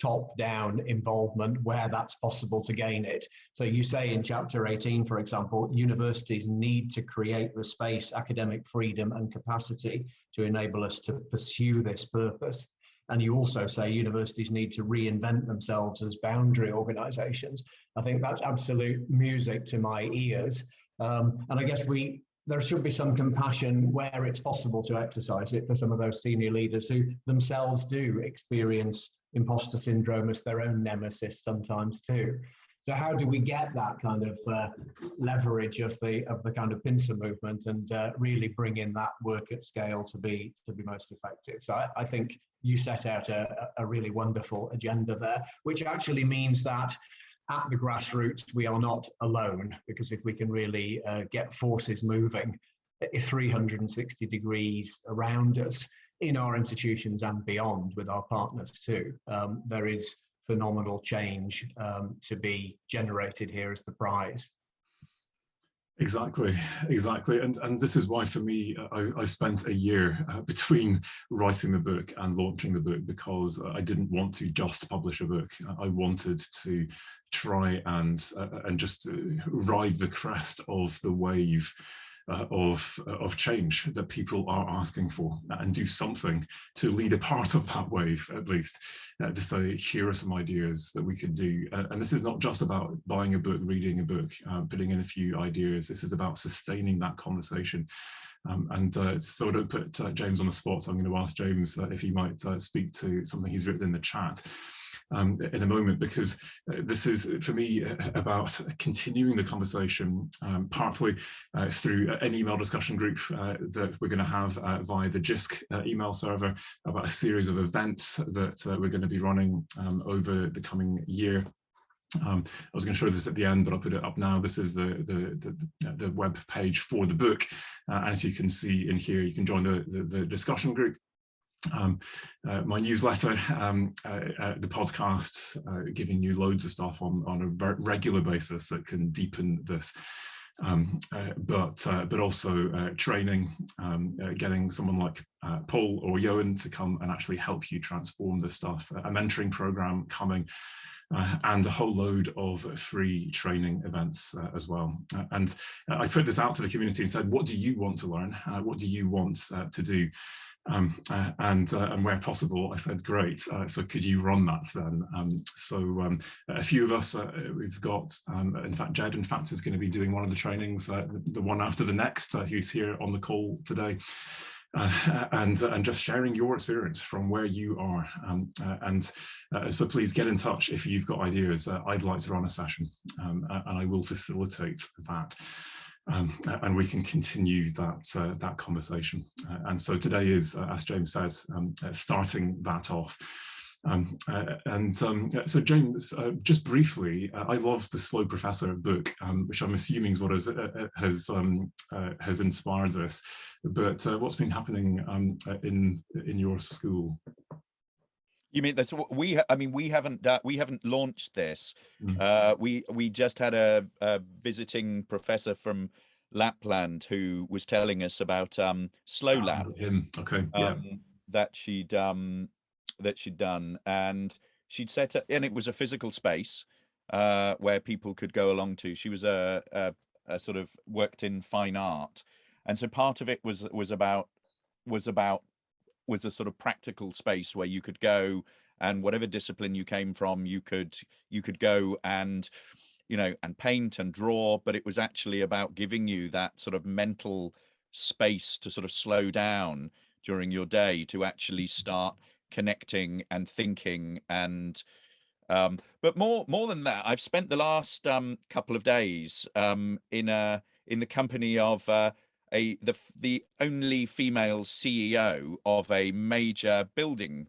top-down involvement where that's possible to gain it. So you say in chapter 18, for example, universities need to create the space, academic freedom and capacity to enable us to pursue this purpose. And you also say universities need to reinvent themselves as boundary organizations. I think that's absolute music to my ears. And I guess there should be some compassion where it's possible to exercise it for some of those senior leaders who themselves do experience imposter syndrome as their own nemesis sometimes too. So how do we get that kind of leverage of the kind of pincer movement and really bring in that work at scale to be most effective? So I think you set out a really wonderful agenda there, which actually means that at the grassroots we are not alone, because if we can really get forces moving 360 degrees around us in our institutions and beyond with our partners too, there is phenomenal change to be generated here as the prize. Exactly. And this is why, for me, I spent a year between writing the book and launching the book, because I didn't want to just publish a book. I wanted to try and just ride the crest of the wave of change that people are asking for, and do something to lead a part of that wave, at least, to say, here are some ideas that we could do. And this is not just about buying a book, reading a book, putting in a few ideas. This is about sustaining that conversation. So I don't put James on the spot, so I'm going to ask James if he might speak to something he's written in the chat in a moment, because this is, for me, about continuing the conversation, partly through an email discussion group that we're going to have via the JISC email server, about a series of events that we're going to be running over the coming year. I was going to show this at the end, but I'll put it up now. This is the web page for the book. As you can see in here, you can join the discussion group. My newsletter, the podcast, giving you loads of stuff on a regular basis that can deepen this, but also training, getting someone like Paul or Johan to come and actually help you transform this stuff, a mentoring program coming, and a whole load of free training events as well. And I put this out to the community and said, what do you want to learn? What do you want to do? And where possible, I said, great, so could you run that then? So a few of us, we've got, in fact, Jed, in fact, is going to be doing one of the trainings, the one after the next, who's here on the call today. And just sharing your experience from where you are. So please get in touch if you've got ideas. I'd like to run a session, and I will facilitate that. And we can continue that conversation. And so today is, as James says, starting that off. So James, just briefly, I love the Slow Professor book, which I'm assuming is what has inspired this. But what's been happening in your school? You mean that's what we haven't launched this. We just had a visiting professor from Lapland who was telling us about Slow Lab. Okay. Yeah. That she'd done, and she'd set up, and it was a physical space where people could go along to. She was a sort of worked in fine art, and so part of it was a sort of practical space where you could go, and whatever discipline you came from, you could go and, and paint and draw, but it was actually about giving you that sort of mental space to sort of slow down during your day, to actually start connecting and thinking. And but more than that, I've spent the last couple of days in the company of the only female CEO of a major building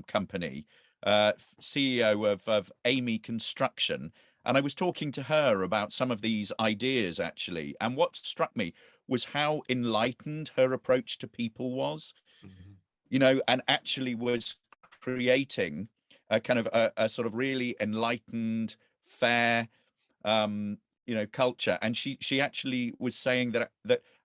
company, CEO of Amy Construction, And I was talking to her about some of these ideas actually. And what struck me was how enlightened her approach to people was, you know, and actually was creating a kind of a sort of really enlightened, fair, you know, culture. And she actually was saying that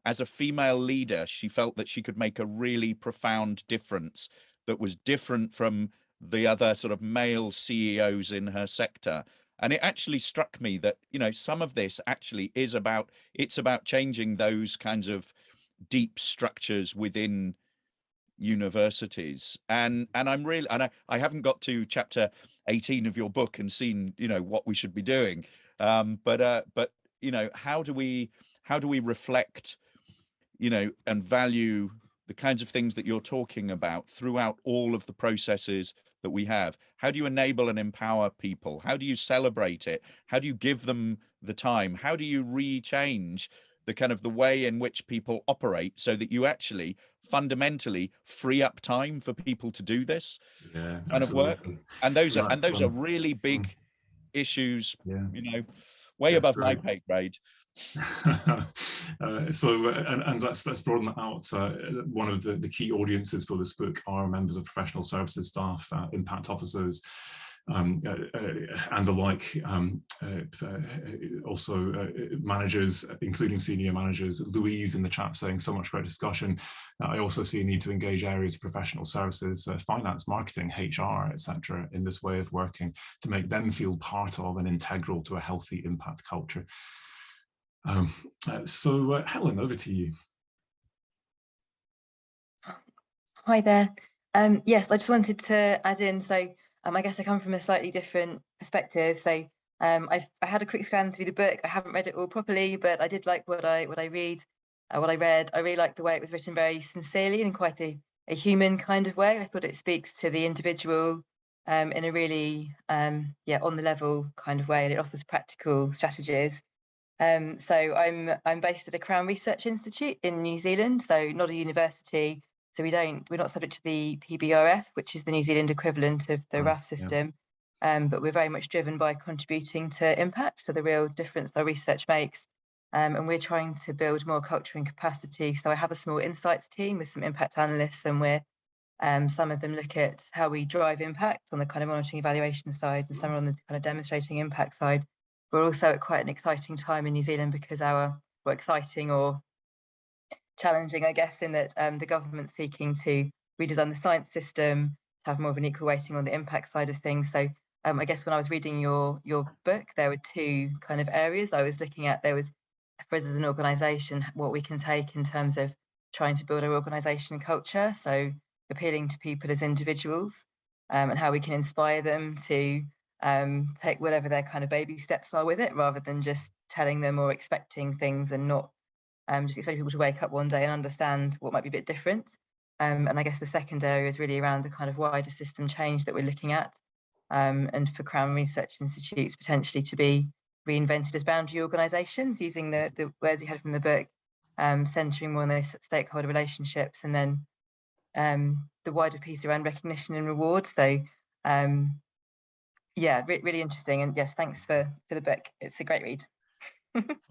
as a female leader, she felt that she could make a really profound difference that was different from the other sort of male CEOs in her sector. And it actually struck me that, you know, some of this actually is about, it's about changing those kinds of deep structures within universities. And I'm really, and I haven't got to chapter 18 of your book and seen, you know, what we should be doing. But you know, how do we reflect, you know, and value the kinds of things that you're talking about throughout all of the processes that we have? How do you enable and empower people? How do you celebrate it? How do you give them the time? How do you rechange the kind of the way in which people operate so that you actually fundamentally free up time for people to do this kind of work? And those are really big issues, you know, way above my pay grade. And let's broaden that out. One of the key audiences for this book are members of professional services staff, impact officers, and the like, also managers, including senior managers. Louise in the chat saying so much great discussion. I also see a need to engage areas of professional services, finance, marketing, HR, etc., in this way of working to make them feel part of and integral to a healthy impact culture. Helen, over to you. Hi there. Yes, I just wanted to add in, so I guess I come from a slightly different perspective. So I had a quick scan through the book. I haven't read it all properly, but I did like what I read. I really liked the way it was written very sincerely and in quite a human kind of way. I thought it speaks to the individual in a really on the level kind of way, and it offers practical strategies. So I'm based at a Crown Research Institute in New Zealand, so not a university. So we're not subject to the PBRF, which is the New Zealand equivalent of the RAF system. But we're very much driven by contributing to impact, so the real difference our research makes. And we're trying to build more culture and capacity. So I have a small insights team with some impact analysts, and some of them look at how we drive impact on the kind of monitoring evaluation side, and some are on the kind of demonstrating impact side. We're also at quite an exciting time in New Zealand because exciting or challenging, I guess, in that the government's seeking to redesign the science system, to have more of an equal weighting on the impact side of things. So I guess when I was reading your book, there were two kind of areas I was looking at. There was, for us as an organisation, what we can take in terms of trying to build our organisation culture. So appealing to people as individuals, and how we can inspire them to take whatever their kind of baby steps are with it, rather than just telling them or expecting things, and not just expecting people to wake up one day and understand what might be a bit different. And I guess the second area is really around the kind of wider system change that we're looking at, and for Crown Research Institutes potentially to be reinvented as boundary organisations, using the words you had from the book, centering more on those stakeholder relationships, and then the wider piece around recognition and reward. So really interesting. And yes, thanks for the book. It's a great read.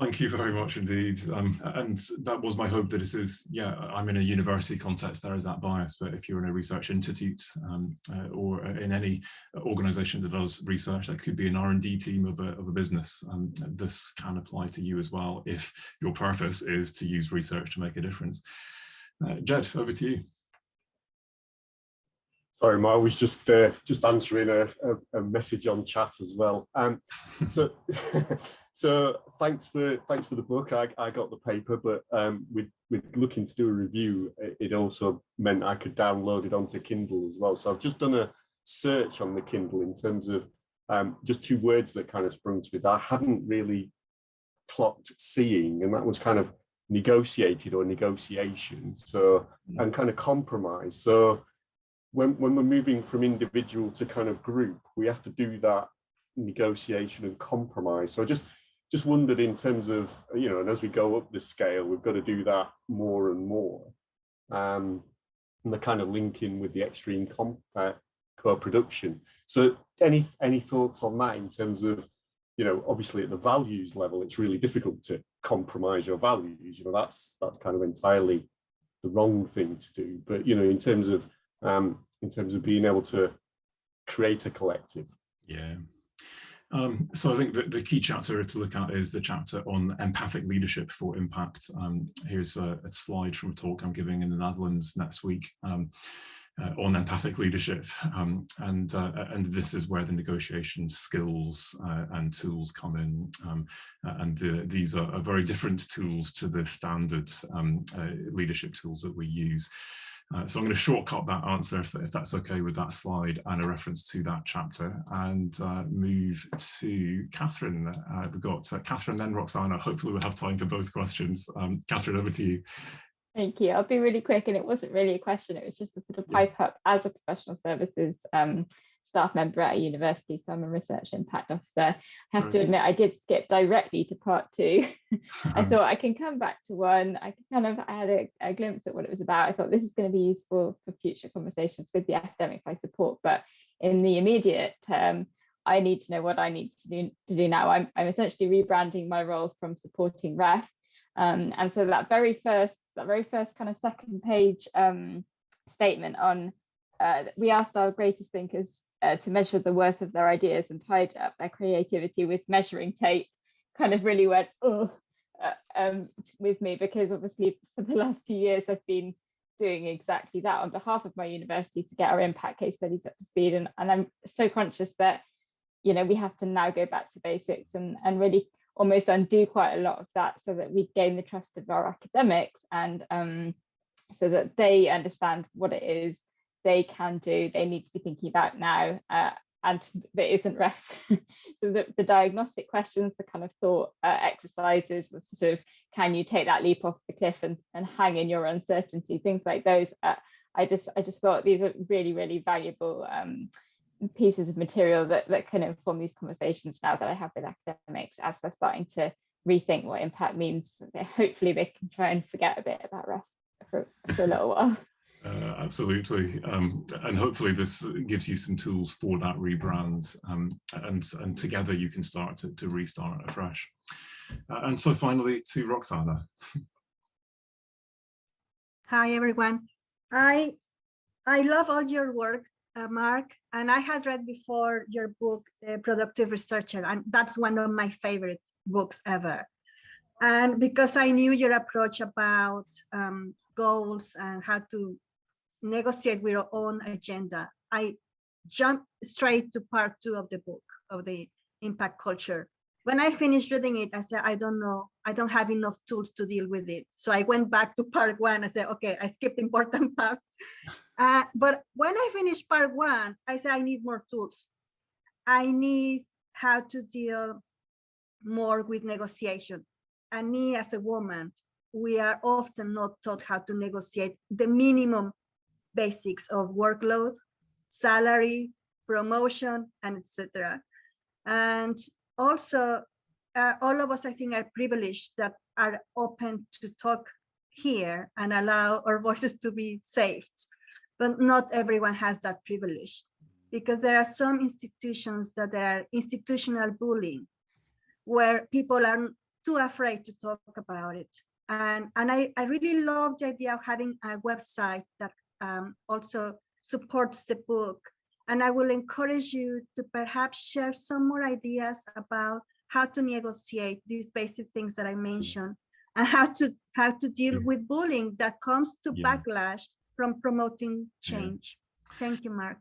Thank you very much indeed. And that was my hope, that this is, I'm in a university context, there is that bias, but if you're in a research institute or in any organisation that does research, that could be an R&D team of a business, this can apply to you as well if your purpose is to use research to make a difference. Jed, over to you. Sorry, Ma, I was just answering a message on chat as well. So thanks for the book. I got the paper, but with looking to do a review, it also meant I could download it onto Kindle as well. So I've just done a search on the Kindle in terms of just two words that kind of sprung to me that I hadn't really clocked seeing, and that was kind of negotiated or negotiation. So and kind of compromise. So when we're moving from individual to kind of group, we have to do that negotiation and compromise. So I just wondered, in terms of, and as we go up the scale, we've got to do that more and more. And the kind of linking with the extreme co-production. So any thoughts on that in terms of, you know, obviously at the values level, it's really difficult to compromise your values. You know, that's kind of entirely the wrong thing to do. But, you know, in terms of being able to create a collective. Yeah. So I think that the key chapter to look at is the chapter on empathic leadership for impact. Here's a slide from a talk I'm giving in the Netherlands next week on empathic leadership, and this is where the negotiation skills and tools come in, and these are very different tools to the standard leadership tools that we use. So I'm going to shortcut that answer if that's okay with that slide and a reference to that chapter, and move to Catherine. We've got Catherine, then Roxana. Hopefully we'll have time for both questions. Catherine, over to you. Thank you. I'll be really quick, and it wasn't really a question, it was just a sort of pipe up as a professional services staff member at a university, so I'm a research impact officer. I have to admit I did skip directly to part 2. I thought I can come back to 1. I had a glimpse at what it was about. I thought this is going to be useful for future conversations with the academics I support, but in the immediate term I need to know what I need to do now. I'm essentially rebranding my role from supporting ref, and so that very first kind of second page statement on we asked our greatest thinkers to measure the worth of their ideas and tied up their creativity with measuring tape, kind of really went with me, because obviously for the last 2 years I've been doing exactly that on behalf of my university to get our impact case studies up to speed, and I'm so conscious that, you know, we have to now go back to basics and really almost undo quite a lot of that, so that we gain the trust of our academics, and so that they understand what it is they can do, they need to be thinking about now, and there isn't ref. So the diagnostic questions, the kind of thought exercises, the sort of, can you take that leap off the cliff and hang in your uncertainty, things like those. I just thought these are really, really valuable pieces of material that can inform these conversations now that I have with academics as they're starting to rethink what impact means. Hopefully they can try and forget a bit about ref for a little while. Absolutely, and hopefully this gives you some tools for that rebrand, and together you can start to restart afresh. And so finally to Roxana. Hi everyone. I love all your work, Mark, and I had read before your book, Productive Researcher, and that's one of my favorite books ever. And because I knew your approach about goals and how to negotiate with your own agenda, I jumped straight to part 2 of the book, of the impact culture. When I finished reading it, I said, I don't know, I don't have enough tools to deal with it. So I went back to part 1. I said, okay, I skipped important parts. But when I finished part 1, I said, I need more tools. I need how to deal more with negotiation. And me as a woman, we are often not taught how to negotiate the minimum basics of workload, salary, promotion, and etc. And also, all of us, I think, are privileged that are open to talk here and allow our voices to be saved. But not everyone has that privilege, because there are some institutions that are institutional bullying, where people are too afraid to talk about it. And I really love the idea of having a website that also supports the book. And I will encourage you to perhaps share some more ideas about how to negotiate these basic things that I mentioned, and how to deal with bullying that comes to backlash from promoting change. Thank you, Mark.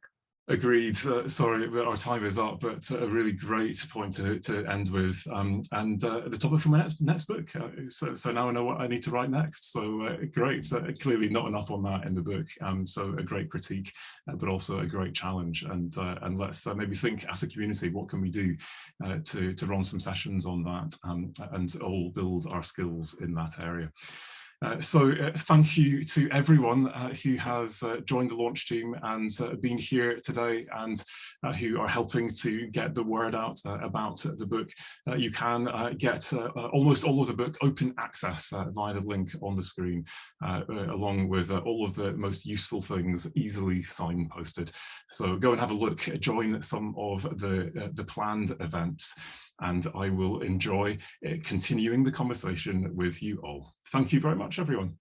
Agreed. Sorry, our time is up, but a really great point to end with, and the topic for my next book. So now I know what I need to write next. So great. So clearly not enough on that in the book. So a great critique, but also a great challenge. And let's maybe think as a community, what can we do to run some sessions on that, and all build our skills in that area. Thank you to everyone who has joined the launch team and been here today, and who are helping to get the word out about the book. You can get almost all of the book open access via the link on the screen, along with all of the most useful things easily signposted. So go and have a look, join some of the planned events, and I will enjoy continuing the conversation with you all. Thank you very much, everyone.